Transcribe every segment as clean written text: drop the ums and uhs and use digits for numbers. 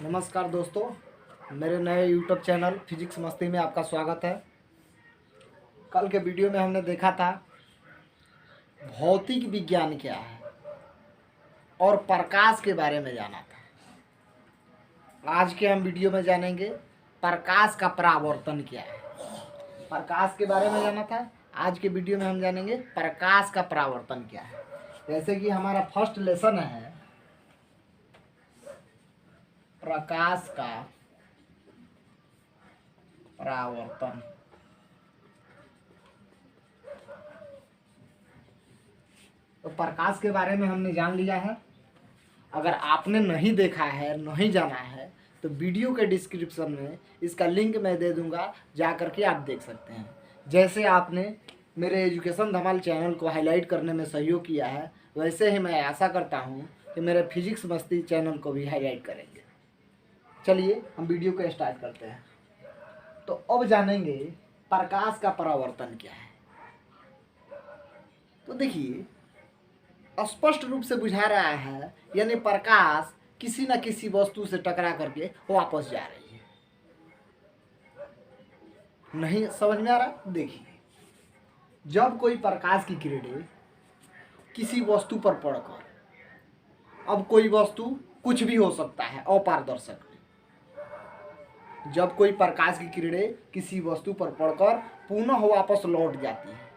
नमस्कार दोस्तों, मेरे नए यूट्यूब चैनल फिजिक्स मस्ती में आपका स्वागत है। कल के वीडियो में हमने देखा था भौतिक विज्ञान क्या है और प्रकाश के बारे में जाना था। आज के हम वीडियो में जानेंगे प्रकाश का परावर्तन क्या है। प्रकाश के बारे में जाना था, आज के वीडियो में हम जानेंगे प्रकाश का परावर्तन क्या है। जैसे कि हमारा फर्स्ट लेसन है प्रकाश का परावर्तन। तो प्रकाश के बारे में हमने जान लिया है। अगर आपने नहीं देखा है, नहीं जाना है, तो वीडियो के डिस्क्रिप्शन में इसका लिंक मैं दे दूंगा, जा करके आप देख सकते हैं। जैसे आपने मेरे एजुकेशन धमाल चैनल को हाईलाइट करने में सहयोग किया है, वैसे ही मैं आशा करता हूँ कि मेरे फिजिक्स मस्ती चैनल को भी हाईलाइट करेंगे। चलिए हम वीडियो को स्टार्ट करते हैं। तो अब जानेंगे प्रकाश का परावर्तन क्या है। तो देखिए, स्पष्ट रूप से बुझा रहा है, यानी प्रकाश किसी न किसी वस्तु से टकरा करके वापस जा रही है। नहीं समझ में आ रहा? देखिए, जब कोई प्रकाश की किरणें किसी वस्तु पर पड़कर, अब कोई वस्तु कुछ भी हो सकता है अपारदर्शक, जब कोई प्रकाश की किरणें किसी वस्तु पर पड़कर पुनः वापस लौट जाती है,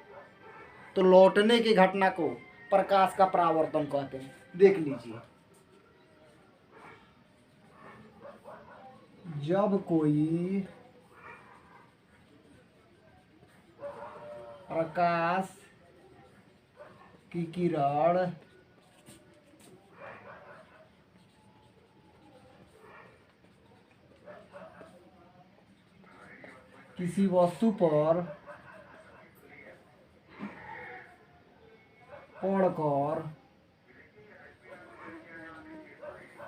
तो लौटने की घटना को प्रकाश का परावर्तन कहते हैं। देख लीजिए, जब कोई प्रकाश की किरण किसी वस्तु पर पड़कर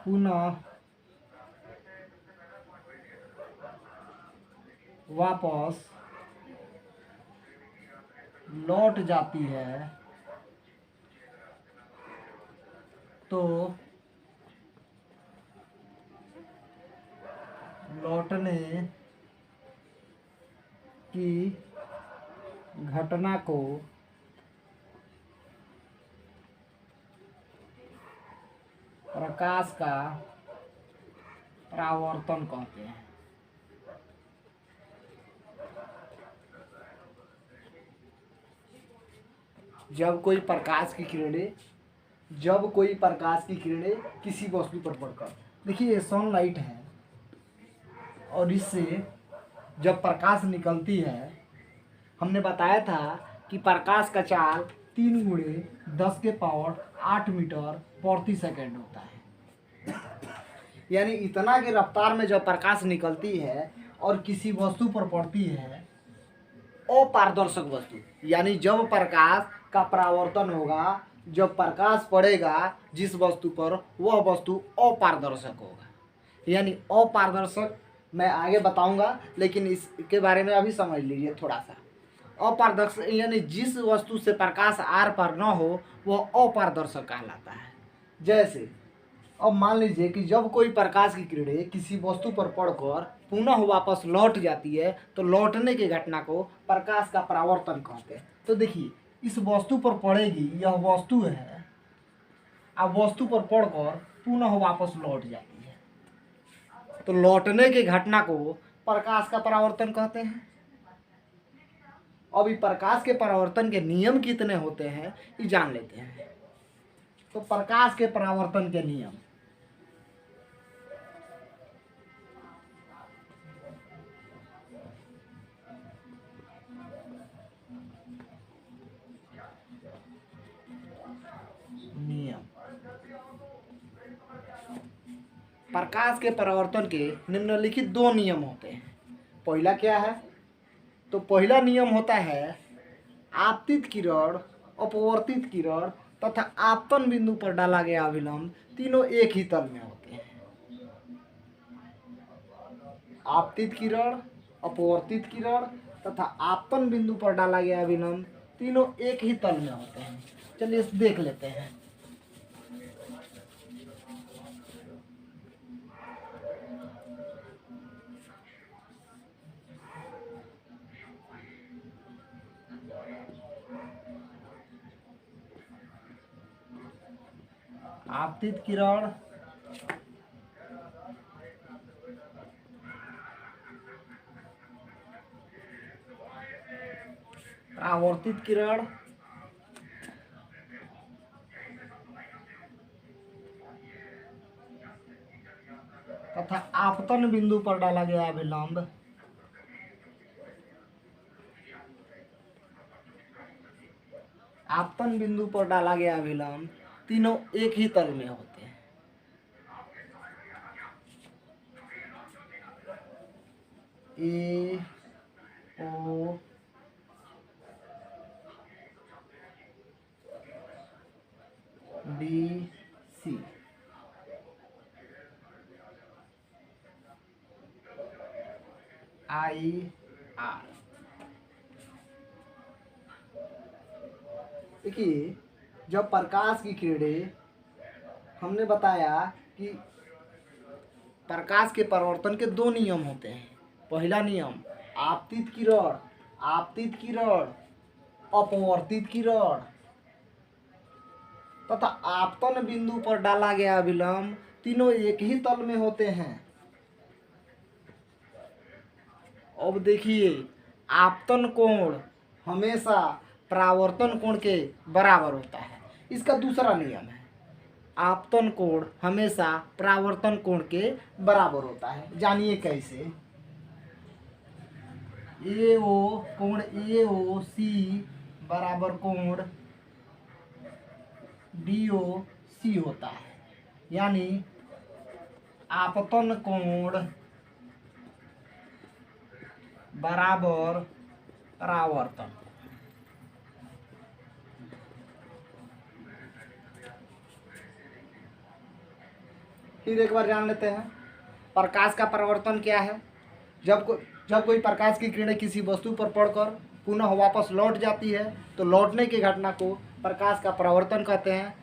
पुनः वापस लौट जाती है, तो लौटने की घटना को प्रकाश का परावर्तन कहते हैं। जब कोई प्रकाश की किरणें किसी वस्तु पर पड़कर, देखिए ये सनलाइट है, और इससे जब प्रकाश निकलती है, हमने बताया था कि प्रकाश का चाल 3×10⁸ मीटर प्रति सेकंड होता है। यानी इतना की रफ्तार में जब प्रकाश निकलती है और किसी वस्तु पर पड़ती है, अपारदर्शक वस्तु, यानी जब प्रकाश का परावर्तन होगा, जब प्रकाश पड़ेगा जिस वस्तु पर, वह वस्तु अपारदर्शक होगा। यानी अपारदर्शक मैं आगे बताऊंगा, लेकिन इसके बारे में अभी समझ लीजिए थोड़ा सा। अपारदर्शक यानी जिस वस्तु से प्रकाश आर पार न हो, वह अपारदर्शक कहलाता है। जैसे अब मान लीजिए कि जब कोई प्रकाश की किरणें किसी वस्तु पर पड़कर पुनः वापस लौट जाती है, तो लौटने की घटना को प्रकाश का परावर्तन कहते हैं। तो देखिए, इस वस्तु पर पड़ेगी, यह वस्तु है, अब वस्तु पर पड़कर पुनः वापस लौट जाती है, तो लौटने की घटना को प्रकाश का परावर्तन कहते हैं। अब प्रकाश के परावर्तन के नियम कितने होते हैं ये जान लेते हैं। तो प्रकाश के परावर्तन के नियम, प्रकाश के परावर्तन के निम्नलिखित 2 नियम होते हैं। पहला क्या है? तो पहला नियम होता है आपतित किरण, अपवर्तित किरण तथा आपतन बिंदु पर डाला गया अभिलंब तीनों एक ही तल में होते हैं। आपतित किरण, अपवर्तित किरण तथा आपतन बिंदु पर डाला गया अभिलंब तीनों एक ही तल में होते हैं। चलिए इसे देख लेते हैं। आपतित किरण परावर्तित किरण तथा आपतन बिंदु पर डाला गया अभिलंब आपतन बिंदु पर डाला गया अभिलंब तीनों एक ही तल में होते हैं। A O B C I R. देखिए, जब प्रकाश की किरणें, हमने बताया कि प्रकाश के परावर्तन के दो नियम होते हैं। पहला नियम आपतित किरण, आपतित किरण, अपवर्तित किरण तथा आपतन बिंदु पर डाला गया अभिलंब तीनों एक ही तल में होते हैं। अब देखिए, आपतन कोण हमेशा परावर्तन कोण के बराबर होता है। इसका दूसरा नियम है, आपतन कोण हमेशा परावर्तन कोण के बराबर होता है। जानिए कैसे। ए ओ कोण ए ओ सी बराबर कोण डी ओ सी होता है, यानी आपतन कोण बराबर परावर्तन। फिर एक बार जान लेते हैं प्रकाश का परावर्तन क्या है। जब कोई प्रकाश की किरणें किसी वस्तु पर पड़कर पुनः वापस लौट जाती है तो लौटने की घटना को प्रकाश का परावर्तन कहते हैं।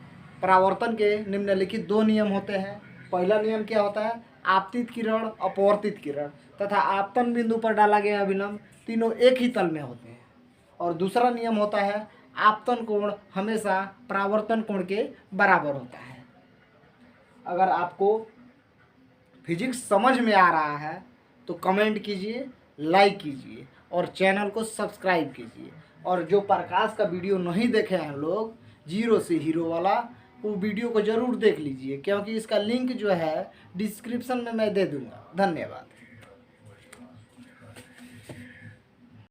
परावर्तन के निम्नलिखित दो नियम होते हैं। पहला नियम क्या होता है, आपतित किरण, अपवर्तित किरण तथा आपतन बिंदु पर डाला गया अभिलंब तीनों एक ही तल में होते हैं। और दूसरा नियम होता है, आपतन कोण हमेशा परावर्तन कोण के बराबर होता है। अगर आपको फिजिक्स समझ में आ रहा है तो कमेंट कीजिए, लाइक कीजिए और चैनल को सब्सक्राइब कीजिए। और जो प्रकाश का वीडियो नहीं देखे हैं लोग, जीरो से हीरो वाला, वो वीडियो को ज़रूर देख लीजिए, क्योंकि इसका लिंक जो है डिस्क्रिप्शन में मैं दे दूँगा। धन्यवाद।